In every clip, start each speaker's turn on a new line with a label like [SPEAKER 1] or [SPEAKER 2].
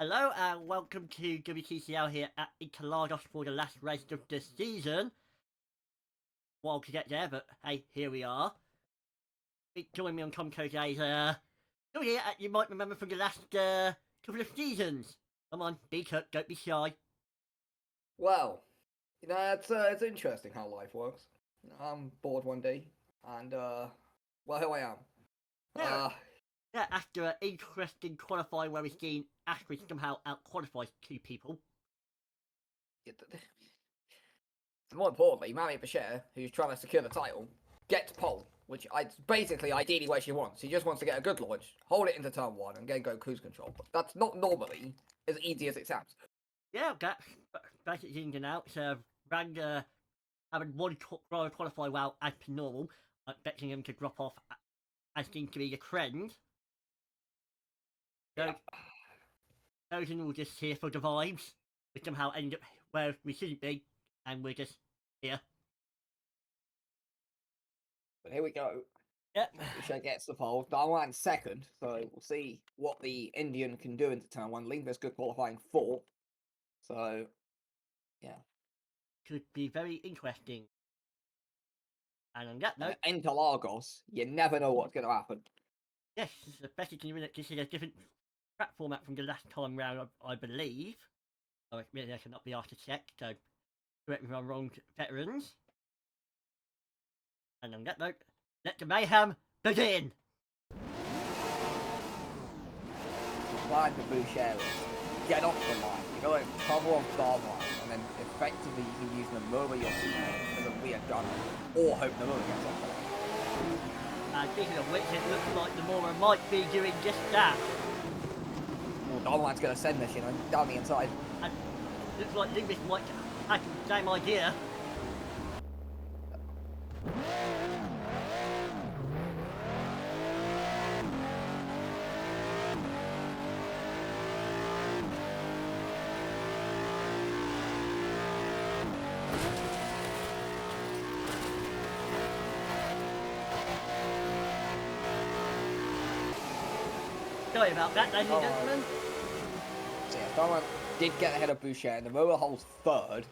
[SPEAKER 1] Hello and welcome to WTCL here at Interlagos for the last race of the season. While to get there, but hey, here we are. Join me on Comco Days. Here, you might remember from the last couple of seasons. Come on, be cut, don't be shy.
[SPEAKER 2] Well, it's interesting how life works. I'm bored one day, and well, here I am.
[SPEAKER 1] Yeah, after an interesting qualifying where we've seen Ashby somehow out-qualify two people.
[SPEAKER 2] More importantly, Marie Bashir, who's trying to secure the title, gets pole, which is basically ideally what she wants. She just wants to get a good launch, hold it into turn one, and then go cruise control. But that's not normally as easy as it sounds.
[SPEAKER 1] Yeah, that's basically in and out. Ranga having one qualify well as per normal, expecting him to drop off as seems to be the trend. So, Chosen will just here for the vibes. We somehow end up where we shouldn't be, and we're just here.
[SPEAKER 2] But here we go.
[SPEAKER 1] Yep.
[SPEAKER 2] Boucher gets the pole. Darwan second, so we'll see what the Indian can do into turn one. Lingvis good qualifying fourth. So, yeah.
[SPEAKER 1] Could be very interesting. And on that note,
[SPEAKER 2] Interlagos, you never know what's going to happen.
[SPEAKER 1] yes, especially considering that this is a different track format from the last time round, I believe. Oh, really, I cannot be asked to check, so correct me if I'm wrong, veterans. And on that note, let the mayhem begin!
[SPEAKER 2] The plan for Boucher is get off the line, you go and cover off Darwan, and then effectively you can use Nomura your teammate as a weird gunner, or hope Nomura gets off the line.
[SPEAKER 1] And speaking of which, it looks like Nomura might be doing just that.
[SPEAKER 2] Well, Darwan's going to send this, down the inside.
[SPEAKER 1] And looks like Lingvis might have the same idea. Sorry about that, ladies and gentlemen.
[SPEAKER 2] So yeah, Darwan did get ahead of Boucher, and Nomura holds third.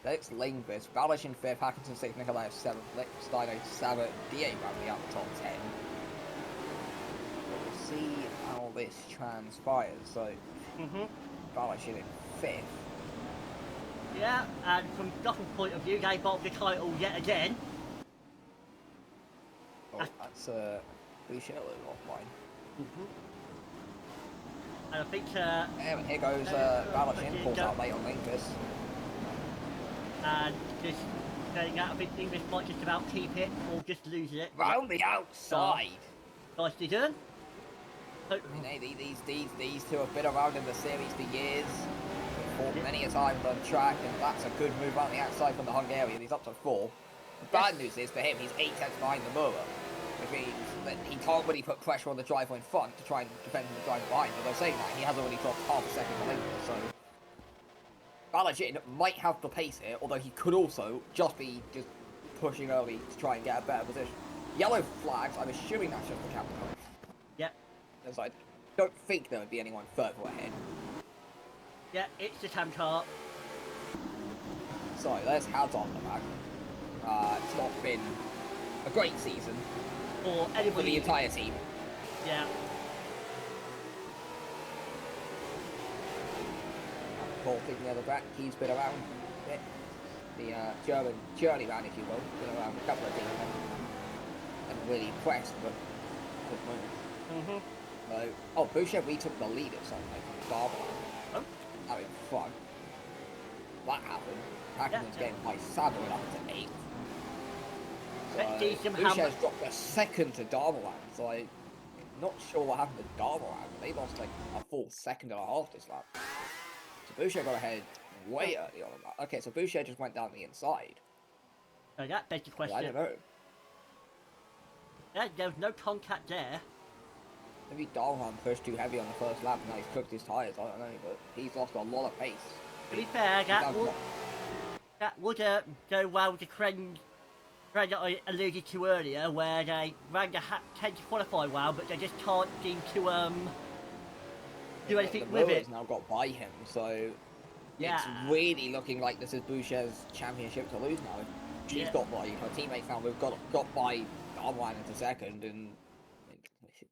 [SPEAKER 2] Then it's Lingvis, Balish in fifth, Hackinson sixth, Nikolaev seventh, Steino seventh, DA rounding out the top 10. We'll see how this transpires. So, Balish in fifth.
[SPEAKER 1] Yeah, and from Gotham's point of view, they bought the title yet again.
[SPEAKER 2] Oh, that's Boucher a little offline.
[SPEAKER 1] And I think
[SPEAKER 2] And here goes Balish in, pulls out late on Lingvis.
[SPEAKER 1] And just saying that, I think English might just about keep it or just lose it.
[SPEAKER 2] Round the outside.
[SPEAKER 1] Nicely done. So,
[SPEAKER 2] These two have been around in the series for years. They've fought many a time on track, and that's a good move around the outside from the Hungarian. He's up to 4. The bad news is for him, he's 8 tenths behind the Nomura, which means that he can't really put pressure on the driver in front to try and defend the driver behind. Although saying that, he has already dropped half a second behind him, so Balajin might have the pace here, although he could also just be pushing early to try and get a better position. Yellow flags, I'm assuming that's just the captain.
[SPEAKER 1] yep.
[SPEAKER 2] As I don't think there would be anyone further ahead.
[SPEAKER 1] Yeah, it's the time car.
[SPEAKER 2] Sorry, there's Hads on the back. It's not been a great season
[SPEAKER 1] For
[SPEAKER 2] for
[SPEAKER 1] anybody.
[SPEAKER 2] the entire team.
[SPEAKER 1] Yeah.
[SPEAKER 2] Paul taking the other back, he's been around a bit. The German journeyman, if you will, been around a couple of teams and really impressed, but good moment. So, oh, Boucher retook the lead at some point from Barber.
[SPEAKER 1] Oh.
[SPEAKER 2] Out in front. That happened. Hacken's getting by Samuel up to 8th.
[SPEAKER 1] Let's see
[SPEAKER 2] So,
[SPEAKER 1] somehow.
[SPEAKER 2] Boucher's dropped a second to Darmalan, so I'm not sure what happened to Darmalan, but they lost like a full second and a half this lap. So Boucher got ahead way early on that. Okay, so Boucher just went down the inside.
[SPEAKER 1] So that begs the question.
[SPEAKER 2] I don't know.
[SPEAKER 1] Yeah, there was no contact there.
[SPEAKER 2] Maybe Darman pushed too heavy on the first lap and now he's cooked his tyres, I don't know, but he's lost a lot of pace.
[SPEAKER 1] To be fair, that would go well with the trend that I alluded to earlier, where they tend to qualify well, but they just can't seem to do anything
[SPEAKER 2] the
[SPEAKER 1] with
[SPEAKER 2] Moa's
[SPEAKER 1] it.
[SPEAKER 2] now got by him, so
[SPEAKER 1] Yeah.
[SPEAKER 2] it's really looking like this is Boucher's championship to lose now. She's
[SPEAKER 1] Yeah.
[SPEAKER 2] got by her teammates now. We've got by Darwin into second, and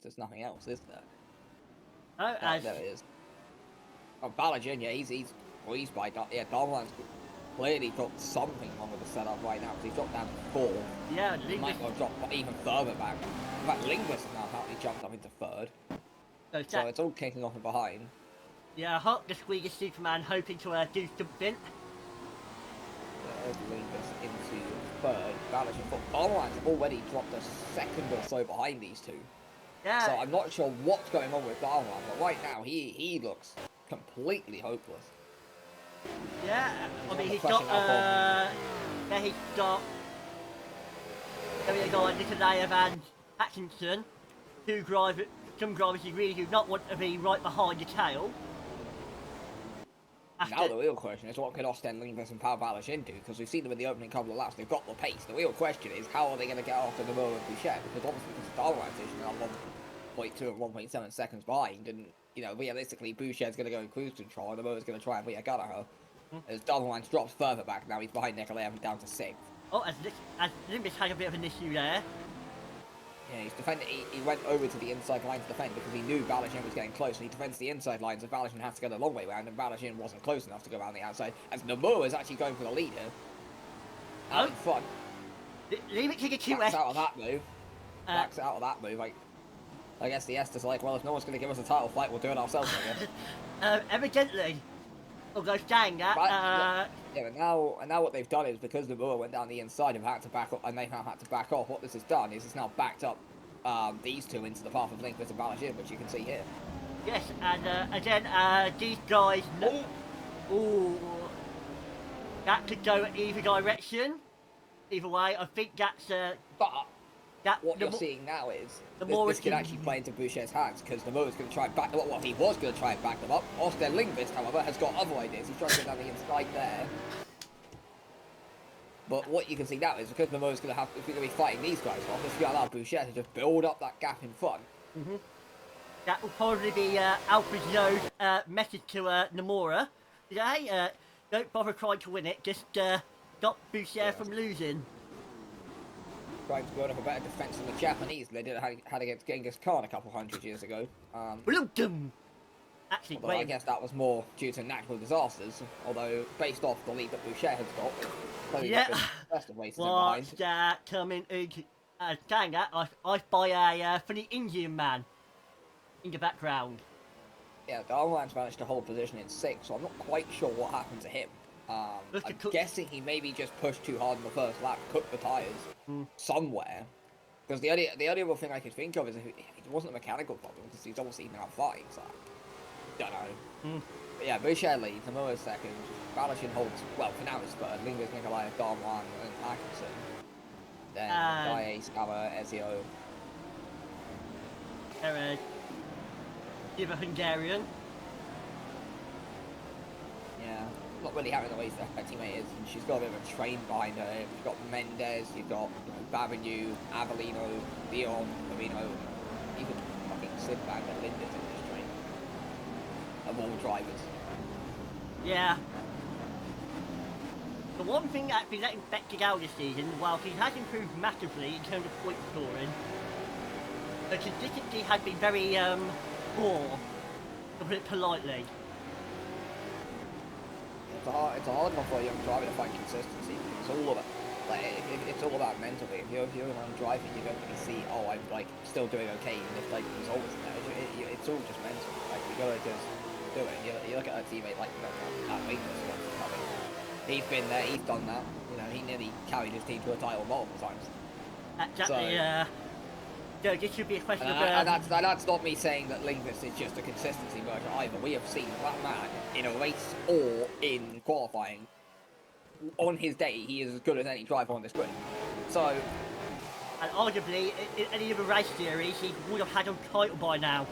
[SPEAKER 2] there's nothing else, is there?
[SPEAKER 1] Oh,
[SPEAKER 2] There it is. Oh, Balajan, yeah, he's pleased by that. Yeah, Darwin's clearly got something wrong with the setup right now because he's dropped down to 4.
[SPEAKER 1] yeah,
[SPEAKER 2] He might well drop even further back. In fact, Lingus has now apparently jumped up into 3rd. So it's all kicking off from behind.
[SPEAKER 1] yeah, Hulk the Squeaky Superman hoping to do something.
[SPEAKER 2] There's Lingus into 3rd. Balajan, but Darwin's already dropped a second or so behind these two.
[SPEAKER 1] Yeah.
[SPEAKER 2] So I'm not sure what's going on with Darwin, but right now he looks completely hopeless.
[SPEAKER 1] Yeah, I mean, he's got, there we go, Nikolaev and Atkinson, some drivers you really do not want to be right behind your tail.
[SPEAKER 2] Now the real question is what can Osten, Lingus and Paul Balajan do, because we've seen them in the opening couple of laps, they've got the pace. The real question is how are they going to get after the Moa and Boucher, because obviously this Darwin's position are 1.2 and 1.7 seconds behind, and you know, realistically Boucher's going to go in cruise control and the Moa's going to try and rear gun at her. As Darwin's drops further back, now he's behind Nikolaev down to 6th.
[SPEAKER 1] Oh, as Limbis had a bit of an issue there.
[SPEAKER 2] Yeah, he's defending. He went over to the inside line to defend because he knew Balajan was getting close, and he defends the inside line, so Balajan has to go the long way round, and Balajan wasn't close enough to go around the outside, as Nomura is actually going for the lead here. Out in front.
[SPEAKER 1] Leave it to the QS.
[SPEAKER 2] Backs out of that move. Backs out of that move. Like, I guess the Estes like, well, if no one's going to give us a title fight, we'll do it ourselves, I guess.
[SPEAKER 1] Evidently. Although saying that,
[SPEAKER 2] yeah, but now what they've done is because Nomura went down the inside and had to back up, and they've now had to back off. What this has done is it's now backed up these two into the path of Lingus and Balajan, which you can see here.
[SPEAKER 1] Yes, and again, these guys. Ooh, that could go either direction. Either way, I think that's.
[SPEAKER 2] But what you're seeing now is this could actually play into Boucher's hands because Nomura's going to try and back them up. Well, he was going to try and back them up. Osten Lingus, however, has got other ideas. He's trying to go down the inside there. But what you can see now is because Nomura's going to be fighting these guys off, it's going to allow Boucher to just build up that gap in front.
[SPEAKER 1] That will probably be Alfred Yo's message to Nomura. Hey, don't bother trying to win it. Just stop Boucher from losing.
[SPEAKER 2] Trying to build up a better defence than the Japanese they had against Genghis Khan a couple 100 years ago.
[SPEAKER 1] Actually,
[SPEAKER 2] I guess that was more due to natural disasters, although based off the lead that Boucher has got,
[SPEAKER 1] yeah.
[SPEAKER 2] Best of ways
[SPEAKER 1] What's that coming into saying that, I spy a funny Indian man in the background.
[SPEAKER 2] Yeah, Darwin's managed to hold position in 6th, so I'm not quite sure what happened to him. I'm guessing he maybe just pushed too hard in the first lap, cooked the tyres somewhere. Because the only other thing I could think of is it wasn't a mechanical problem, because he's obviously now flying, so I don't know. But yeah, Boucher leads, Nomura's second, Balajan holds, well, for now it's third, Lingus, Nikolaev, Darwin, and Atkinson. Then Gaye, Scava, Ezio.
[SPEAKER 1] Give a Hungarian.
[SPEAKER 2] Yeah, not really having the ways that her teammate is, and she's got a bit of a train behind her. You've got Mendez, you've got Babinu, Avellino, Leon, Marino, even fucking Sidbag and Lindes in this train. Of all drivers.
[SPEAKER 1] Yeah. The one thing that's been letting Beck out this season, while he has improved massively in terms of point scoring, the consistency has been very poor, to put it politely.
[SPEAKER 2] It's a hard one for a young driver to find consistency. It's all about it's all about mentally. If you're around driving, you don't really see, oh, I'm like still doing okay, even if like the results there. It's all just mental. Like you gotta just do it. You look at a teammate like that Weakness coming. He's been there. He's done that. You know, he nearly carried his team to a title multiple times.
[SPEAKER 1] Exactly. So this should be a question of...
[SPEAKER 2] And that's not me saying that Lingus is just a consistency merger either. We have seen that man in a race or in qualifying. On his day, he is as good as any driver on this grid. So...
[SPEAKER 1] And arguably, in any other race series, he would have had a title by now.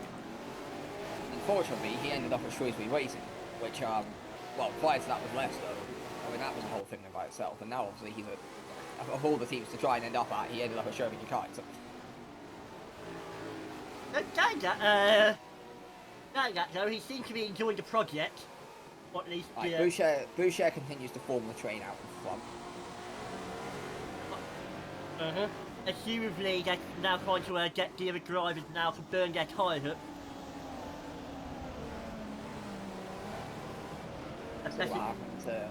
[SPEAKER 2] Unfortunately, he ended up at Shrewsbury Racing, which, well, prior to that was Leicester. I mean, that was a whole thing by itself. And now, obviously, he's of all the teams to try and end up at, he ended up at Shrewsbury Kite. So.
[SPEAKER 1] Saying that though, he seems to be enjoying the project. Or at least
[SPEAKER 2] Right, Boucher continues to form the train out in front.
[SPEAKER 1] Assumably, they're now trying to get the other drivers now to burn their tyres up.
[SPEAKER 2] That's what happened to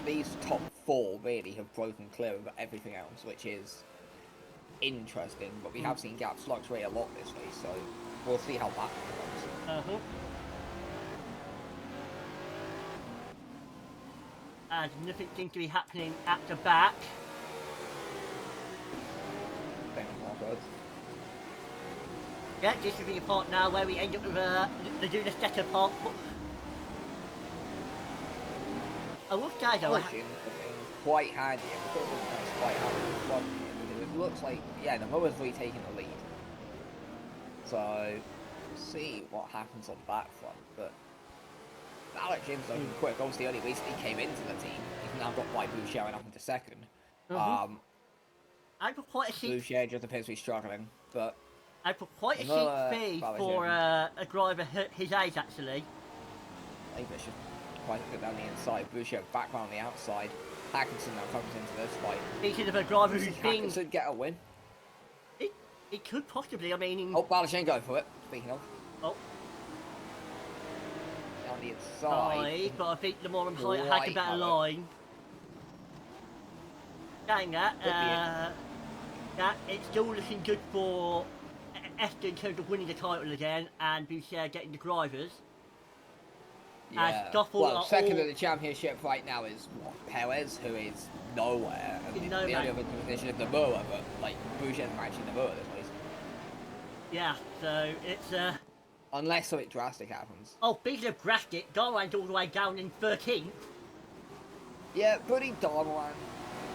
[SPEAKER 2] these top 4 really have broken clear of everything else, which is interesting, but we have seen gaps fluctuate a lot this week, so we'll see how that goes.
[SPEAKER 1] And nothing seems to be happening at the back. Yeah, this will be the part now where we end up with the doing the second part. I will say though,
[SPEAKER 2] quite handy, because it's quite handy. It looks like, yeah, the Moa's retaking the lead. So, see what happens on that front, but Alex Jim's looking quick. Obviously, only recently came into the team. He's now got White Boucher up into second.
[SPEAKER 1] I put quite a sheet.
[SPEAKER 2] Boucher just appears to be struggling, but
[SPEAKER 1] I put quite a sheet fee for a driver his age actually.
[SPEAKER 2] I think should quite a bit down the inside. Boucher back on the outside. Hackinson now comes into this fight.
[SPEAKER 1] Speaking of a driver who's been...
[SPEAKER 2] Hackinson get a win?
[SPEAKER 1] It could possibly, I mean...
[SPEAKER 2] Oh, Balachin go for it, speaking of.
[SPEAKER 1] Oh.
[SPEAKER 2] Down the inside.
[SPEAKER 1] But I think the more Height had a better line. Saying that, it's still looking good for Esther in terms of winning the title again, and Boucher getting the drivers.
[SPEAKER 2] Yeah. Well, second in the championship right now is Perez, who is nowhere. And the only other position is the Moa, but like Boucher's actually the Moa this race.
[SPEAKER 1] Yeah, so it's
[SPEAKER 2] unless something drastic happens.
[SPEAKER 1] Oh, speaking of drastic, Darwan's all the way down in 13th.
[SPEAKER 2] Yeah, pretty Darwan,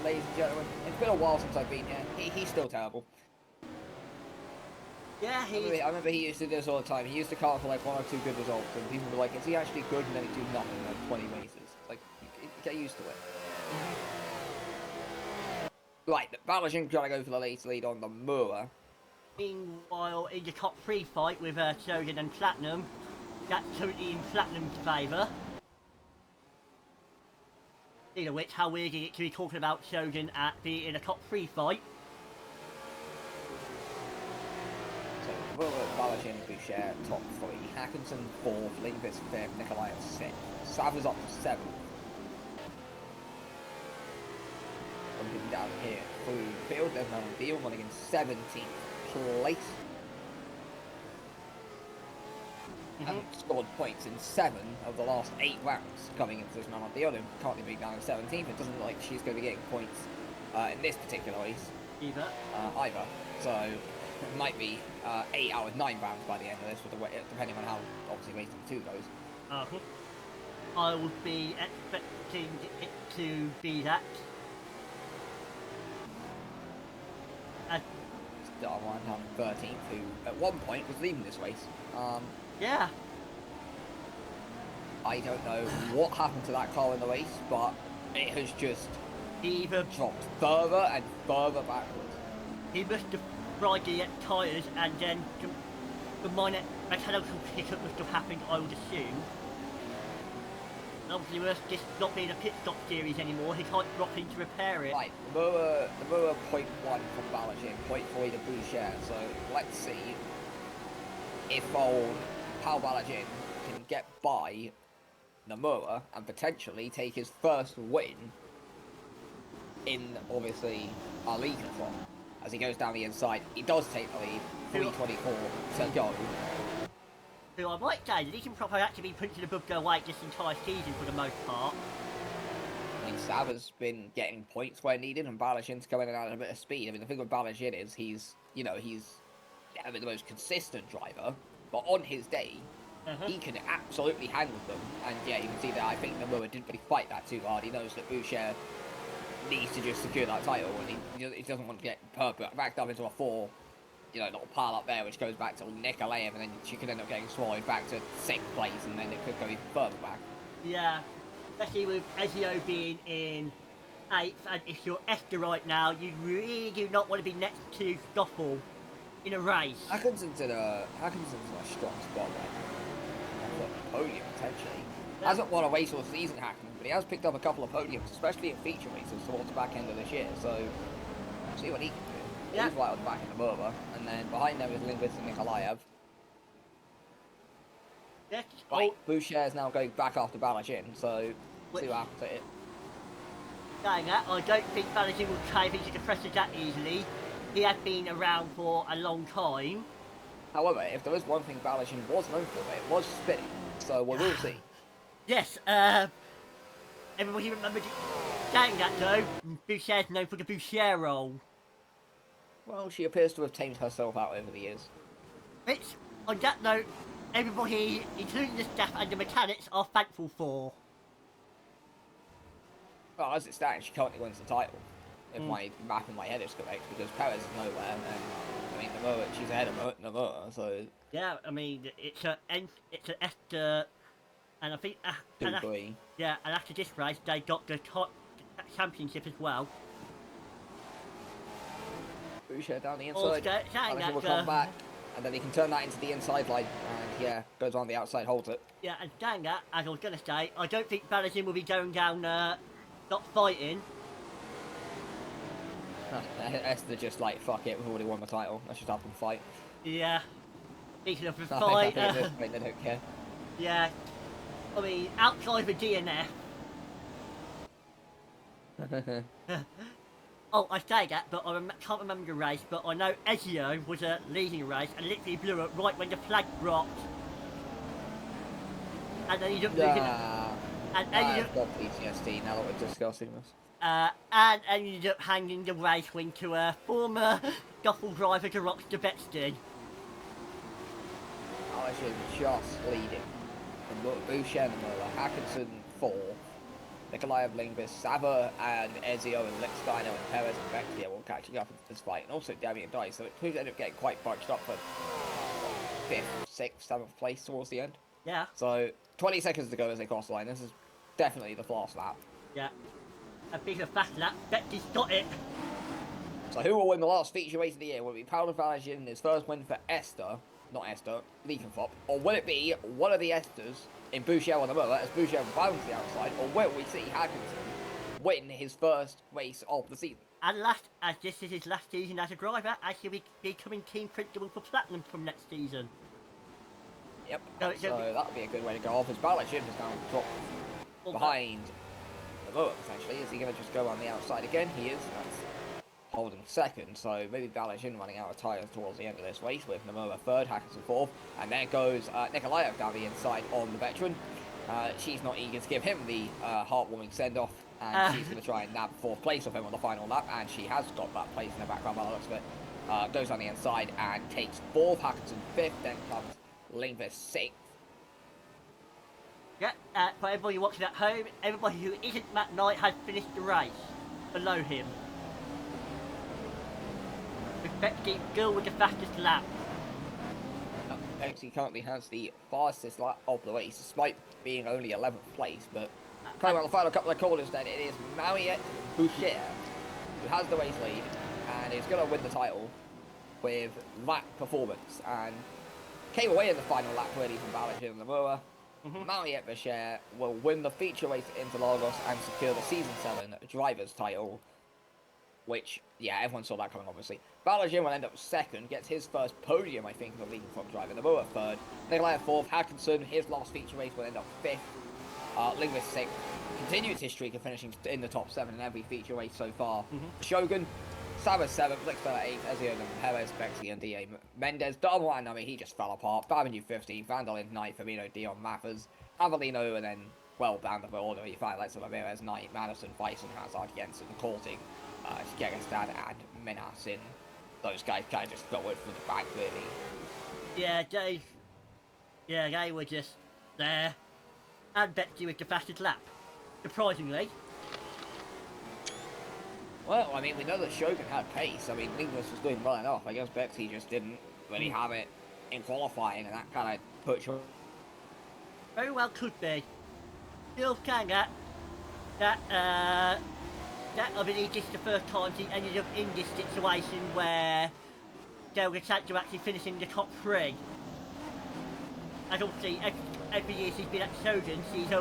[SPEAKER 2] ladies and gentlemen. It's been a while since I've been here. He's still terrible.
[SPEAKER 1] Yeah,
[SPEAKER 2] I remember he used to do this all the time. He used to cart for like 1 or 2 good results, and people were like, is he actually good? And then he'd do nothing in like 20 races. It's like, get used to it. Right, Balachin trying to go for the late lead on the Moa.
[SPEAKER 1] Meanwhile, in the top 3 fight with Shogun and Platinum, that's totally in Platinum's favour. Speaking of which, how weird is it to be talking about Shogun at being in a top 3 fight?
[SPEAKER 2] So, Balachin, Boucher, top 3. Hackinson, 4th. Lindqvist, 5th. Nikolai, 6th. Savas up to 7th. Looking down here through field, there's no deal, running in 17th place. And scored points in 7 of the last 8 rounds coming into this man on deal. Currently being down in 17th. It doesn't look like she's going to be getting points in this particular race. Either. So it might be 8 out of 9 rounds by the end of this, with the way, depending on how obviously race number 2 goes.
[SPEAKER 1] I would be expecting it to be that.
[SPEAKER 2] Darwan down 13th, who at one point was leading this race.
[SPEAKER 1] Yeah.
[SPEAKER 2] I don't know what happened to that car in the race, but it has just dropped further and further backwards.
[SPEAKER 1] He must have tried to get tyres, and then the minor mechanical hiccup must have happened, I would assume. Obviously, with this not being a pit stop series anymore, he can't drop in to repair it.
[SPEAKER 2] Right, the Moa 0.1 from Balachin, 0.3 to Boucher, so let's see if old Pal Balachin can get by Nomura and potentially take his first win in, obviously, our league from. As he goes down the inside, he does take the lead, 3:24 to go.
[SPEAKER 1] Who I might say, that he can probably actually be punching above their weight this entire season for the most part.
[SPEAKER 2] I mean, Sav has been getting points where needed, and Balachin's coming in at a bit of speed. I mean, the thing with Balachin is he's the most consistent driver, but on his day, he can absolutely handle them. And yeah, you can see that I think Nomura didn't really fight that too hard. He knows that Boucher needs to just secure that title, and he doesn't want to get backed up into a 4, little pile up there, which goes back to Nikolaev, and then she could end up getting swallowed back to 6th place, and then it could go even further back.
[SPEAKER 1] Yeah, especially with Ezio being in 8th, and if you're Esther right now, you really do not want to be next to Stoffel. in a race.
[SPEAKER 2] Hackinson's in a strong spot right now. Podium potentially.
[SPEAKER 1] Yeah.
[SPEAKER 2] Hasn't won a race all season, Hackinson, but he has picked up a couple of podiums, especially in feature races towards the back end of this year. So see what he can do.
[SPEAKER 1] Yeah.
[SPEAKER 2] He's right on the back in the Murva, and then behind them is Lindquist and Nikolaev.
[SPEAKER 1] Yes.
[SPEAKER 2] Right, Boucher is now going back after Balajin, so see what happens at it.
[SPEAKER 1] Saying that, I don't think Balajin will cave into the pressure that easily. He has been around for a long time.
[SPEAKER 2] However, if there is one thing Balajin was known for, it was spinning. So we will see.
[SPEAKER 1] Yes, everybody remembered saying that though. Boucher's known for the Boucher role.
[SPEAKER 2] Well, she appears to have tamed herself out over the years.
[SPEAKER 1] Which, on that note, everybody, including the staff and the mechanics, are thankful for.
[SPEAKER 2] Well, as it stands, she currently wins the title. If my map in my head is correct, because Perez is nowhere, and I mean, she's ahead of Namura, so.
[SPEAKER 1] Yeah, I mean, it's an Esther, and I think, and after this race, they got the championship as well.
[SPEAKER 2] Boucher down the inside.
[SPEAKER 1] Balajin
[SPEAKER 2] will come back, and then he can turn that into the inside line, and yeah, goes on the outside, holds it.
[SPEAKER 1] Yeah, and saying that, as I was going to say, I don't think Balajin will be going down, not fighting.
[SPEAKER 2] Esther just like, fuck it, we've already won the title, let's just have them fight.
[SPEAKER 1] Yeah. Speaking of the
[SPEAKER 2] I
[SPEAKER 1] fight,
[SPEAKER 2] think at this point they don't care.
[SPEAKER 1] yeah. I mean, outside the DNF. Oh, I say that, but I can't remember the race, but I know Ezio was leading the race and literally blew it right when the flag dropped. And then he ended up losing it. And
[SPEAKER 2] I've got PTSD now that we're discussing this.
[SPEAKER 1] And ended up handing the race win to a former Duffel driver to Rockstar Betston.
[SPEAKER 2] Balajin just leading. Boucher and Miller, Hackinson 4, Nikolaev, Lindquist, Sava, and Ezio, and Lichtsteiner, and Perez, and Vecchia will catching up into this fight, and also Damian Dice, so it could end up getting quite bunched up for 5th, 6th, 7th place towards the end.
[SPEAKER 1] Yeah.
[SPEAKER 2] So, 20 seconds to go as they cross the line. This is definitely the fast lap.
[SPEAKER 1] Yeah. A bit of fast lap. Becky's got it.
[SPEAKER 2] So who will win the last feature race of the year? Will it be Paolo Balajin in his first win for Esther, not Esther, Leakenfop, or will it be one of the Esthers in Boucher on the motor as Boucher bounds the outside, or will we see Hackinson win his first race of the season?
[SPEAKER 1] And as this is his last season as a driver, as he'll be becoming team principal for Platinum from next season.
[SPEAKER 2] Yep, so that'll be a good way to go off as Balajin has now dropped behind the motor, essentially. Is he going to just go on the outside again? He is. That's holding second, so maybe Balajin running out of tyres towards the end of this race with Namura 3rd, Hackinson 4th, and there goes Nikolaev down the inside on the veteran. She's not eager to give him the heartwarming send-off, and she's going to try and nab 4th place of him on the final lap, and she has got that place in the background by the looks of it. Goes on the inside and takes 4th, Hackinson 5th, then comes Lindquist 6th.
[SPEAKER 1] Yeah, for everybody watching at home, everybody who isn't Matt Knight has finished the race below him. Becky girl with the fastest lap.
[SPEAKER 2] Becky currently has the fastest lap of the race, despite being only 11th place. But coming on the final couple of corners, then it is Mariette Boucher who has the race lead and is going to win the title with that performance. And came away in the final lap really from Balajin and Namura. Mariette Boucher will win the feature race at Interlagos and secure the Season 7 driver's title. Which, yeah, everyone saw that coming, obviously. Balajin will end up 2nd, gets his first podium, I think, for leading from driver. Namura 3rd, Nikolaev 4th, Hackinson, his last feature race will end up 5th. Lindquist 6th, continues his streak of finishing in the top 7 in every feature race so far. Shogun, Savas 7th, Lichtsteiner 8th, Ezio, Perez, Bexley, and D.A. Mendez. Darmoan, I mean, he just fell apart. Babinu 15th, Vandalin 9th, Firmino, Dion, Mathers, Avellino, and then, well, down the order, you find Lex Ramirez 9th, Madison, Bison, Hazard, Jensen, Korting, Gerstad, and Menasin. Those guys kind of just got it from the back, really.
[SPEAKER 1] Yeah, they were just there. And Betsy with the fastest lap. Surprisingly.
[SPEAKER 2] Well, I mean, we know that Shogun had pace. I mean, Lindquist was doing well enough. I guess Betsy just didn't really have it in qualifying, and that kind of put her.
[SPEAKER 1] Very well could be. Still saying that I believe this is the first time she ended up in this situation where there was a chance of actually finishing the top 3. As obviously, every year she's been at Shogun, it's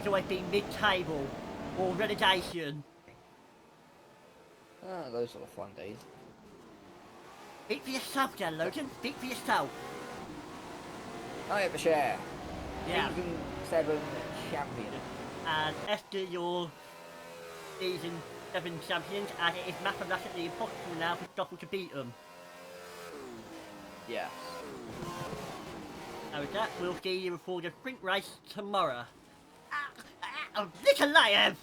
[SPEAKER 1] always been mid-table or relegation.
[SPEAKER 2] Those are the fun days.
[SPEAKER 1] Speak for yourself there, Logan. Speak for yourself.
[SPEAKER 2] I have a share.
[SPEAKER 1] Yeah.
[SPEAKER 2] Season 7 champion.
[SPEAKER 1] And after your Season 7 champions, and it is mathematically impossible now for Stoffel to beat them.
[SPEAKER 2] Yes.
[SPEAKER 1] And with that, we'll see you for the sprint race tomorrow. Nikolaev!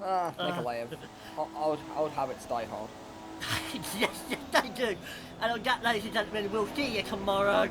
[SPEAKER 2] Nikolaev. I would have it die hard.
[SPEAKER 1] Yes, they do. And on that, ladies and gentlemen, we'll see you tomorrow.